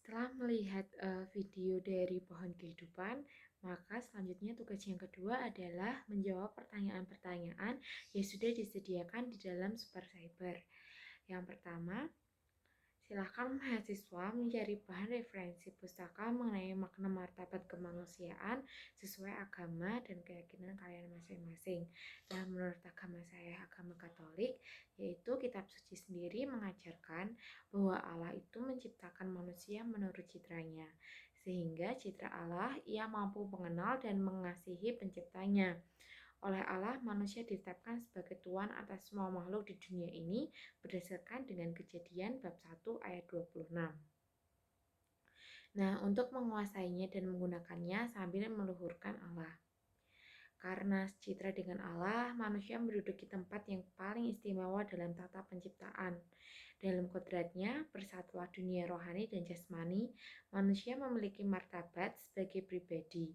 Setelah melihat video dari pohon kehidupan, maka selanjutnya tugas yang kedua adalah menjawab pertanyaan-pertanyaan yang sudah disediakan di dalam Super Cyber. Yang pertama, silakan mahasiswa mencari bahan referensi pustaka mengenai makna martabat kemanusiaan sesuai agama dan keyakinan kalian masing-masing. Nah, menurut agama saya, agama Katolik, yaitu kitab suci sendiri mengajarkan bahwa Allah itu menciptakan manusia menurut citranya. Sehingga citra Allah ia mampu mengenal dan mengasihi penciptanya. Oleh Allah, manusia ditetapkan sebagai tuan atas semua makhluk di dunia ini berdasarkan dengan Kejadian bab 1 ayat 26. Nah, untuk menguasainya dan menggunakannya sambil meluhurkan Allah. Karena citra dengan Allah, manusia menduduki tempat yang paling istimewa dalam tata penciptaan. Dalam kodratnya, bersatulah dunia rohani dan jasmani, manusia memiliki martabat sebagai pribadi.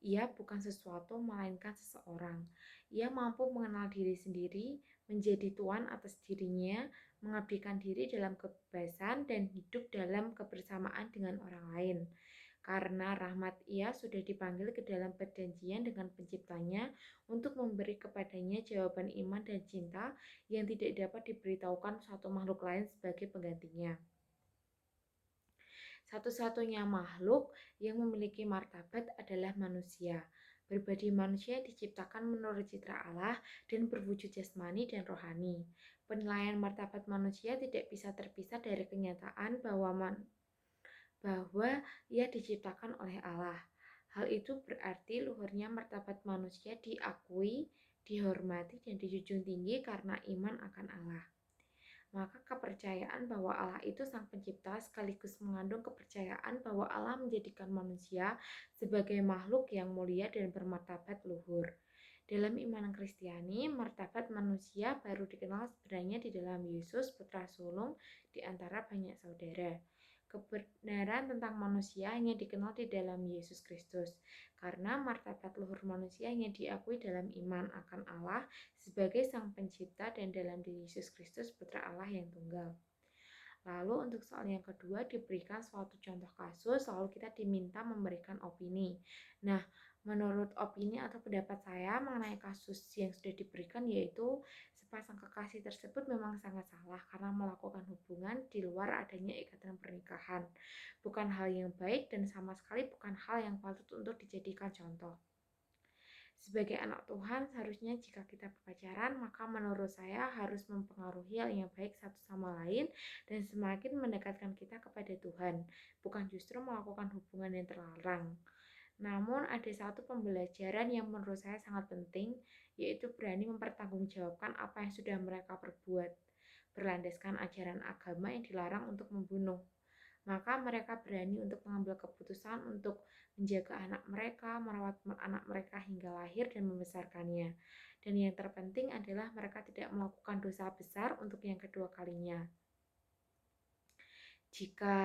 Ia bukan sesuatu melainkan seseorang. Ia mampu mengenal diri sendiri, menjadi tuan atas dirinya, mengabdikan diri dalam kebebasan dan hidup dalam kebersamaan dengan orang lain. Karena rahmat ia sudah dipanggil ke dalam perjanjian dengan penciptanya untuk memberi kepadanya jawaban iman dan cinta yang tidak dapat diberitahukan suatu makhluk lain sebagai penggantinya. Satu-satunya makhluk yang memiliki martabat adalah manusia. Pribadi manusia diciptakan menurut citra Allah dan berwujud jasmani dan rohani. Penilaian martabat manusia tidak bisa terpisah dari kenyataan bahwa ia diciptakan oleh Allah. Hal itu berarti luhurnya martabat manusia diakui, dihormati, dan dijunjung tinggi karena iman akan Allah. Maka kepercayaan bahwa Allah itu sang pencipta sekaligus mengandung kepercayaan bahwa Allah menjadikan manusia sebagai makhluk yang mulia dan bermartabat luhur. Dalam iman Kristiani, martabat manusia baru dikenal sebenarnya di dalam Yesus, putra sulung di antara banyak saudara. Kebenaran tentang manusia hanya dikenal di dalam Yesus Kristus, karena martabat luhur manusia hanya diakui dalam iman akan Allah sebagai Sang Pencipta dan dalam diri Yesus Kristus, Putra Allah yang tunggal. Lalu untuk soal yang kedua diberikan suatu contoh kasus, lalu kita diminta memberikan opini. Nah, menurut opini atau pendapat saya mengenai kasus yang sudah diberikan yaitu sepasang kekasih tersebut memang sangat salah karena melakukan hubungan di luar adanya ikatan pernikahan. Bukan hal yang baik dan sama sekali bukan hal yang patut untuk dijadikan contoh. Sebagai anak Tuhan, seharusnya jika kita berpacaran, maka menurut saya harus mempengaruhi hal yang baik satu sama lain dan semakin mendekatkan kita kepada Tuhan, bukan justru melakukan hubungan yang terlarang. Namun ada satu pembelajaran yang menurut saya sangat penting, yaitu berani mempertanggungjawabkan apa yang sudah mereka perbuat, berlandaskan ajaran agama yang dilarang untuk membunuh. Maka mereka berani untuk mengambil keputusan untuk menjaga anak mereka, merawat anak mereka hingga lahir dan membesarkannya. Dan yang terpenting adalah mereka tidak melakukan dosa besar untuk yang kedua kalinya. Jika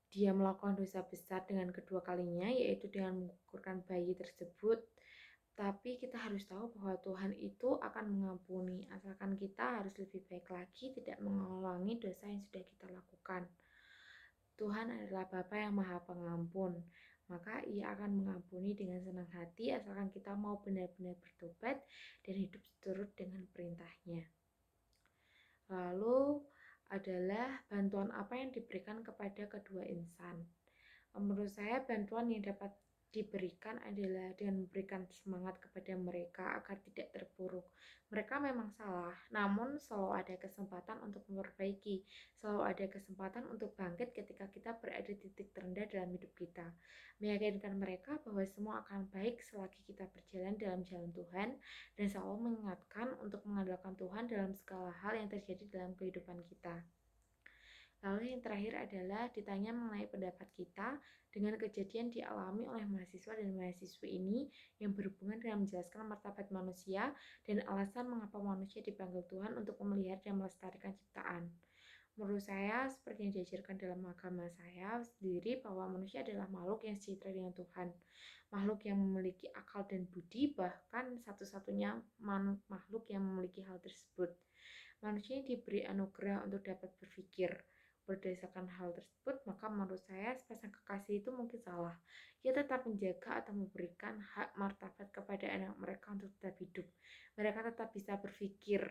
dia melakukan dosa besar dengan kedua kalinya, yaitu dengan menggugurkan bayi tersebut, tapi kita harus tahu bahwa Tuhan itu akan mengampuni, asalkan kita harus lebih baik lagi, tidak mengulangi dosa yang sudah kita lakukan. Tuhan adalah Bapa yang Maha Pengampun, maka Ia akan mengampuni dengan senang hati asalkan kita mau benar-benar bertobat dan hidup seturut dengan perintahnya. Lalu adalah bantuan apa yang diberikan kepada kedua insan. Menurut saya bantuan yang dapat diberikan adalah dengan memberikan semangat kepada mereka agar tidak terpuruk. Mereka memang salah, namun selalu ada kesempatan untuk memperbaiki, selalu ada kesempatan untuk bangkit ketika kita berada di titik terendah dalam hidup kita. Meyakinkan mereka bahwa semua akan baik selagi kita berjalan dalam jalan Tuhan dan selalu mengingatkan untuk mengandalkan Tuhan dalam segala hal yang terjadi dalam kehidupan kita. Lalu yang terakhir adalah ditanya mengenai pendapat kita dengan kejadian dialami oleh mahasiswa dan mahasiswi ini yang berhubungan dengan menjelaskan martabat manusia dan alasan mengapa manusia dipanggil Tuhan untuk memelihara dan melestarikan ciptaan. Menurut saya, seperti yang diajarkan dalam agama saya sendiri, bahwa manusia adalah makhluk yang sejahtera dengan Tuhan. Makhluk yang memiliki akal dan budi, bahkan satu-satunya makhluk yang memiliki hal tersebut. Manusia diberi anugerah untuk dapat berpikir, Berdasarkan hal tersebut, maka menurut saya sepasang kekasih itu mungkin salah. Ia tetap menjaga atau memberikan hak martabat kepada anak mereka untuk tetap hidup. Mereka tetap bisa berpikir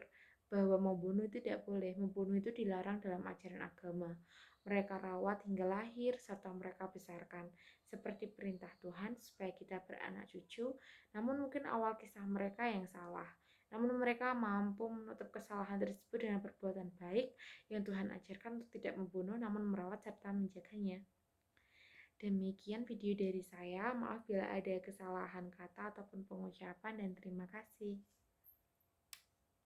bahwa membunuh itu tidak boleh. Membunuh itu dilarang dalam ajaran agama. Mereka rawat hingga lahir serta mereka besarkan seperti perintah Tuhan supaya kita beranak cucu. Namun mungkin awal kisah mereka yang salah. Namun mereka mampu menutup kesalahan tersebut dengan perbuatan baik yang Tuhan ajarkan untuk tidak membunuh namun merawat serta menjaganya. Demikian video dari saya. Maaf bila ada kesalahan kata ataupun pengucapan dan terima kasih.